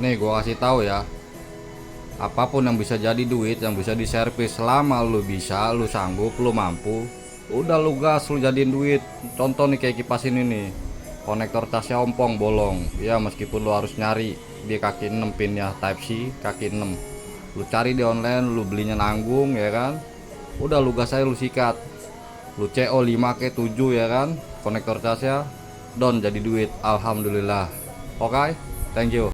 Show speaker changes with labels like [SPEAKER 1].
[SPEAKER 1] Nih gua kasih tahu ya, apapun yang bisa jadi duit, yang bisa diservis, selama lu bisa, lu sanggup, lu mampu, udah lu gas, lu jadiin duit. Contoh nih kayak kipas ini nih, konektor casnya ompong bolong ya, meskipun lu harus nyari di kaki 6 pinnya type C kaki 6, lu cari di online, lu belinya nanggung ya kan, udah lu gas aja, lu sikat, lu CO 5 ke 7 ya kan, konektor casnya don jadi duit. Alhamdulillah. Oke, thank you.